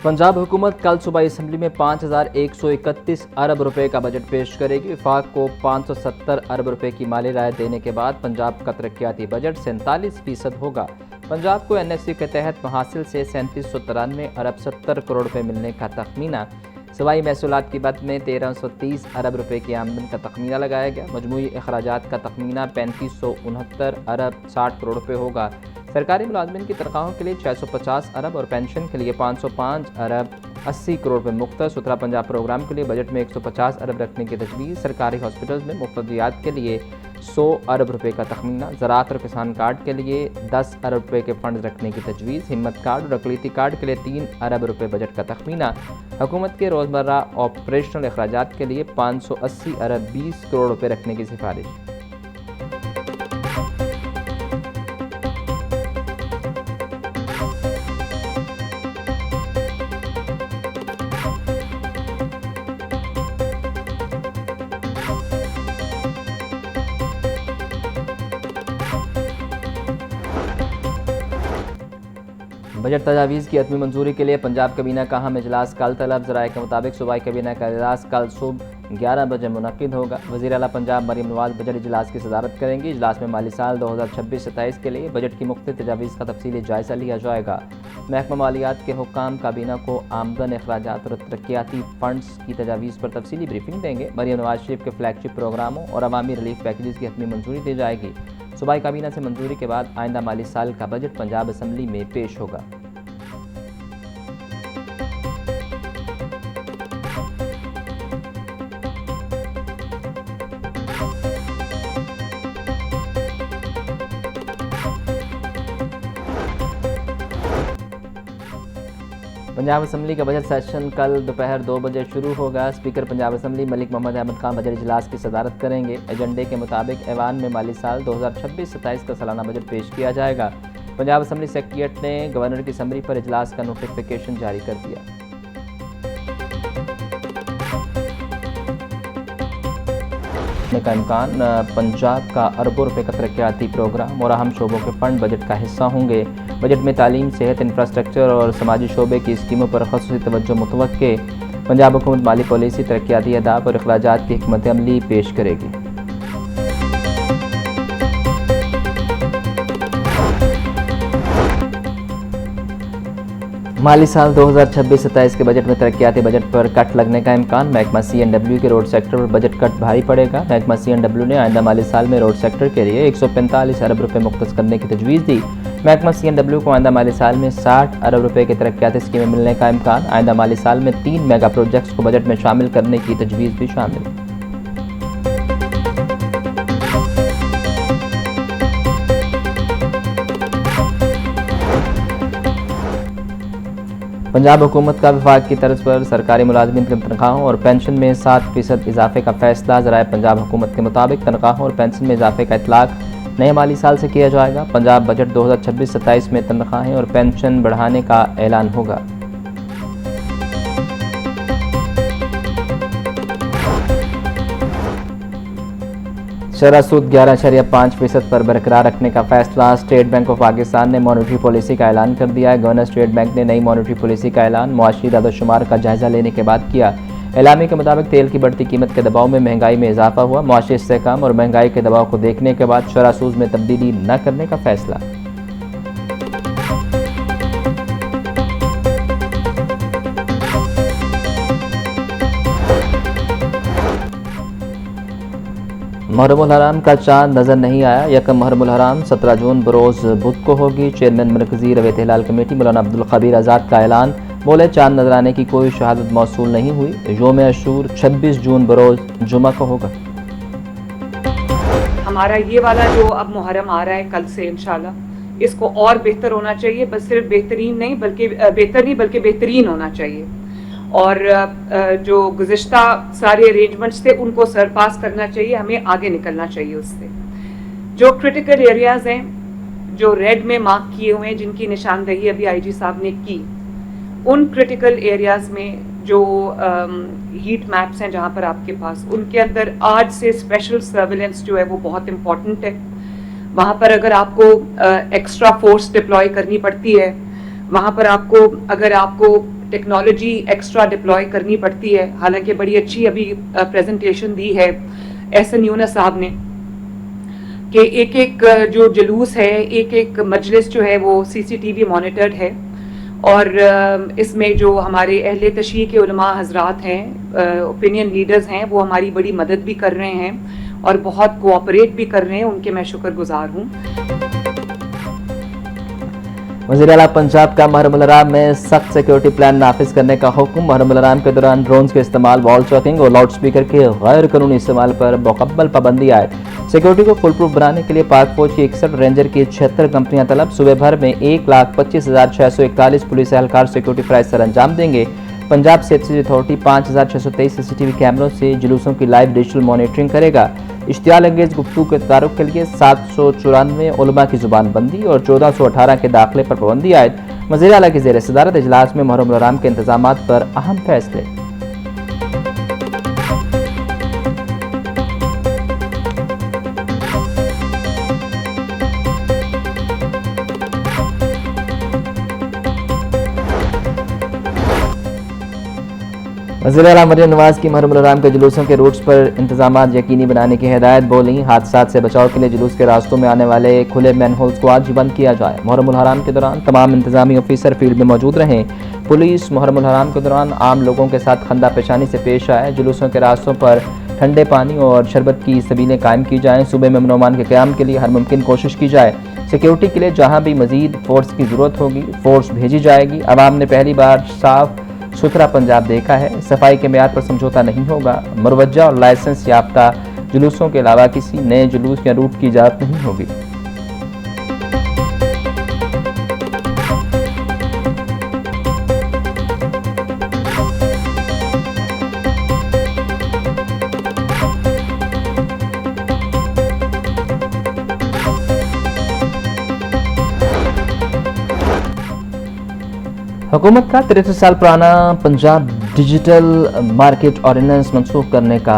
पंजाब हुकूमत कल सुबह असम्बली में 5,131 अरब रुपए का बजट पेश करेगी। वफाक को 570 अरब रुपए की माली राय देने के बाद पंजाब का तरक्याती बजट 47% होगा। पंजाब को NFC के तहत हासिल से 3793 अरब 70 करोड़ रुपए मिलने का तखमीना। सवाई महसूलात की मद में 1330 अरब रुपए की आमदन का तखमीना लगाया गया। मजमूई अखराजात का तखमीना 3569 अरब 60 करोड़ रुपए होगा। सरकारी मुलाजमिन की तनख्वाहों के लिए 650 अरब और पेंशन के लिए 505 अरब 80 करोड़ रुपये मुख्तर। सुथरा पंजाब प्रोग्राम के लिए बजट में 150 अरब रखने की तजवीज़। सरकारी हॉस्पिटल्स में मुफ्तदियात के लिए 100 अरब रुपये का तखमीना। ज़राअत और किसान कार्ड के लिए 10 अरब रुपये के फंड रखने की तजवीज़। हिम्मत कार्ड और अकलीती कार्ड के लिए 3 अरब रुपये बजट का तखमीना। हुकूमत के रोज़मर्रा ऑपरेशनल अखराजात के लिए 580 अरब 20 करोड़ रुपये रखने की सिफारिश। बजट तजावीज़ की हतमी मंजूरी के लिए पंजाब कबीना का अहम इजलास कल तलब। ज़राए के मुताबिक सूबाई कबीना का इजलास कल सुबह 11 बजे मुनक्किद होगा। वज़ीर आला पंजाब मरीम नवाज़ बजट इजलास की सदारत करेंगी। इजलास में माली साल 2026-27 के लिए बजट की मुख्तलिफ तजावीज़ का तफसीली जायज़ा लिया जाएगा। महकमा मालियात के हुक्काम काबीना को आमदन अखराजात और तरक्याती फंड्स की तजावीज़ पर तफसीली ब्रीफिंग देंगे। मरीम नवाज शरीफ के फ्लैगशिप प्रोग्रामों और अवामी रिलीफ पैकेजेस की हतमी मंजूरी दी जाएगी। सूबाई काबीना से मंजूरी के बाद आइंदा माली साल का बजट पंजाब असम्बली में पेश होगा। पंजाब असम्बली का बजट सेशन कल दोपहर 2 बजे शुरू होगा। Speaker Punjab assembly Malik Mohammad Ahmad Khan budget इजलास की सदारत करेंगे। एजेंडे के मुताबिक ऐवान में माली साल 2026-27 का सालाना बजट पेश किया जाएगा। पंजाब असम्बली सेक्रेटेरिएट ने गवर्नर की समरी पर इजलास का नोटिफिकेशन जारी कर दिया। का इम्कान पंजाब का अरबों रुपए का तरक्याती प्रोग्राम और अहम शोबों के फंड बजट का हिस्सा होंगे। बजट में तालीम, सेहत, इंफ्रास्ट्रक्चर और समाजी शोबे की स्कीमों पर ख़ुसूसी तवज्जो मुतवक्के। पंजाब हुकूमत माली पॉलिसी, तरक्याती अहदाफ और अखराजात की हिकमत अमली पेश करेगी। माली साल 2026-27 के बजट में तरक्याती बजट पर कट लगने का इम्कान। महकमा CNW के रोड सेक्टर पर बजट कट भारी पड़ेगा। महकमा CNW ने आइंदा माली साल में रोड सेक्टर के लिए 145 अरब रुपये मुख्तस करने की तजवीज़ दी। महकमा CNW को आइंदा माली साल में 60 अरब रुपये की तरक्याती स्कीमें मिलने का इम्कान। आइंदा माली साल में 3 मेगा प्रोजेक्ट्स को बजट में शामिल करने की तजवीज़ भी शामिल। पंजाब हुकूमत का वफाक की तर्ज पर सरकारी मुलाजमिन की तनख्वाहों और पेंशन में 7% इजाफे का फैसला। ज़राए पंजाब हुकूमत के मुताबिक तनख्वाहों और पेंशन में इजाफे का इतलाक नए माली साल से किया जाएगा। पंजाब बजट 2026-27 में तनख्वाहें और पेंशन बढ़ाने का ऐलान होगा। शरह सूद 11.5% पर बरकरार रखने का फैसला। स्टेट बैंक ऑफ पाकिस्तान ने मॉनेटरी पॉलिसी का ऐलान कर दिया है। गवर्नर स्टेट बैंक ने नई मॉनेटरी पॉलिसी का ऐलान मुआशी दादोशुमार का जायजा लेने के बाद किया। एलामी के मुताबिक तेल की बढ़ती कीमत के दबाव में महंगाई में इजाफा हुआ। मुआशी इस्तेहकाम और महंगाई के दबाव को देखने के बाद शरह सूद में तब्दीली न करने का फैसला। मुहर्रमुल हराम का चांद नजर नहीं आया। यकम मुहर्रमुल हराम 17 जून बरोज़ बुध को होगी। चेयरमैन मरकजी रवैयत हिलाल कमेटी मौलाना अब्दुल खबीर आज़ाद का ऐलान। बोले चांद नजर आने की कोई शहादत मौसूल नहीं हुई। योम अशूर 26 जून बरोज़ जुमा को होगा। हमारा ये वाला जो अब मुहर्रम आ रहा है कल से इंशाल्लाह, इसको और बेहतर होना चाहिए। बस सिर्फ बेहतरीन नहीं बल्कि बेहतरीन होना चाहिए। और जो गुज़िश्ता सारे अरेंजमेंट्स थे उनको सरपास करना चाहिए। हमें आगे निकलना चाहिए उससे। जो क्रिटिकल एरियाज़ हैं जो रेड में मार्क किए हुए हैं, जिनकी निशानदही अभी IG साहब ने की, उन क्रिटिकल एरियाज़ में जो हीट मैप्स हैं जहाँ पर आपके पास, उनके अंदर आज से स्पेशल सर्विलेंस जो है वो बहुत इम्पॉर्टेंट है। वहाँ पर अगर आपको एक्स्ट्रा फोर्स डिप्लॉय करनी पड़ती है, वहाँ पर अगर आपको टेक्नोलॉजी एक्स्ट्रा डिप्लॉय करनी पड़ती है। हालांकि बड़ी अच्छी अभी प्रेजेंटेशन दी है एहसन यूनुस साहब ने कि एक एक जो जुलूस है, एक एक मजलिस जो है वो CCTV मॉनिटर्ड है और इसमें जो हमारे अहले तशरीह के उलमा हजरात हैं, ओपिनियन लीडर्स हैं, वो हमारी बड़ी मदद भी कर रहे हैं और बहुत कोऑपरेट भी कर रहे हैं। उनके मैं शुक्रगुजार हूँ। वज़ीर आला पंजाब का महरमुल हराम में सख्त सिक्योरिटी प्लान नाफिज करने का हुक्म। महरमुल हराम के दौरान ड्रोन्स के इस्तेमाल, वॉल चॉकिंग और लाउड स्पीकर के गैर कानूनी इस्तेमाल पर मुकम्मल पाबंदी आए। सिक्योरिटी को फुल प्रूफ बनाने के लिए पाक फौज की 61 रेंजर की 76 कंपनियां तलब। सूबे भर में 1,25,641 पुलिस एहलकार सिक्योरिटी फ्राइज सर अंजाम देंगे। पंजाब सेफ्टी अथॉरिटी 5,623 CCTV कैमरों से जुलूसों की लाइव डिजिटल मॉनिटरिंग करेगा। इश्तियाल अंगेज गुफ्तगू के तारुफ के लिए 794 उलमा की जुबान बंदी और 1418 के दाखिले पर पाबंदी आयद। वज़ीर आला की ज़ेर सदारत इजलास में मुहर्रम हराम के इंतजामात पर अहम फैसले। वज़ीर आला मरियम नवाज की मुहर्रम हराम के जुलूसों के रूट्स पर इंतजामात यकीनी बनाने की हिदायत। बोली, हादसात से बचाव के लिए जुलूस के रास्तों में आने वाले खुले मैनहोल्स को आज बंद किया जाए। मुहर्रम हराम के दौरान तमाम इंतजामी ऑफिसर फील्ड में मौजूद रहें। पुलिस मुहर्रम हराम के दौरान आम लोगों के साथ खंदा पेशानी से पेश आए। जुलूसों के रास्तों पर ठंडे पानी और शरबत की सबीलें कायम की जाएँ। सूबे में अमन के क़याम के लिए हर मुमकिन कोशिश की जाए। सिक्योरिटी के लिए जहाँ भी मजीद फोर्स की ज़रूरत होगी फोर्स भेजी जाएगी। अवाम ने पहली बार साफ सुथरा पंजाब देखा है। सफाई के मेयार पर समझौता नहीं होगा। मुरवज्जा और लाइसेंस याफ्ता जुलूसों के अलावा किसी नए जुलूस या रूट की इजाज़त नहीं होगी। हुकूमत का 63 साल पुराना पंजाब डिजिटल मार्केट ऑर्डिनेंस मनसूख करने का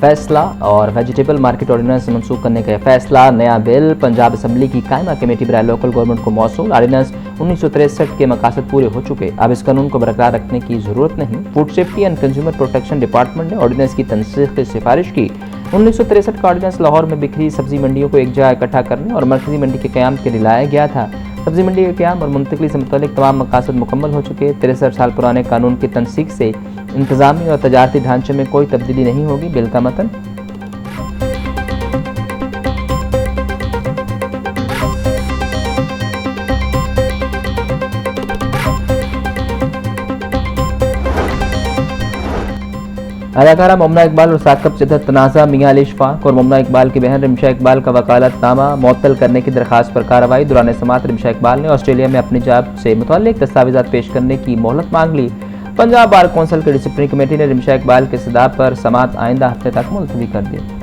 फैसला और वेजिटेबल मार्केट ऑर्डिनेंस मनसूख करने का फैसला। नया बिल पंजाब असम्बली की कायमा कमेटी बराए लोकल गवर्नमेंट को मौसूल। ऑर्डिनेंस 1963 के मकासद पूरे हो चुके, अब इस कानून को बरकरार रखने की जरूरत नहीं। Food safety and consumer protection department ने ऑर्डिनेंस की तनसीख की सिफारिश की। 1963 का ऑर्डिनेंस लाहौर में बिखरी सब्जी मंडियों को एक जगह इकट्ठा करने और मरकजी मंडी के क़याम के लिए लाया गया था। सब्जी मंडी के क़याम और मुंतकली से मुतल्लिक तमाम मकासद मुकम्मल हो चुके। 63 साल पुराने कानून की तनसीख से इंतजामी और तजारती ढांचे में कोई तब्दीली नहीं होगी। बिल का मतन अदाकारा मोमना इकबाल और साकब जदत तनाज़ा मियां अली इशफाक और मोमना इकबाल की बहन रिमशा इकबाल का वकालतनामा मुअत्तल करने की दरखास्त पर कार्रवाई। दौरान समाअत रिमशा इकबाल ने ऑस्ट्रेलिया में अपनी जॉब से मुतल्लिक दस्तावेज़ात पेश करने की मोहलत मांग ली। पंजाब बार कौंसिल की डिसिप्लिनरी कमेटी ने रिमशा इकबाल के सदा पर समाअत आइंदा हफ्ते तक मुलतवी कर दी।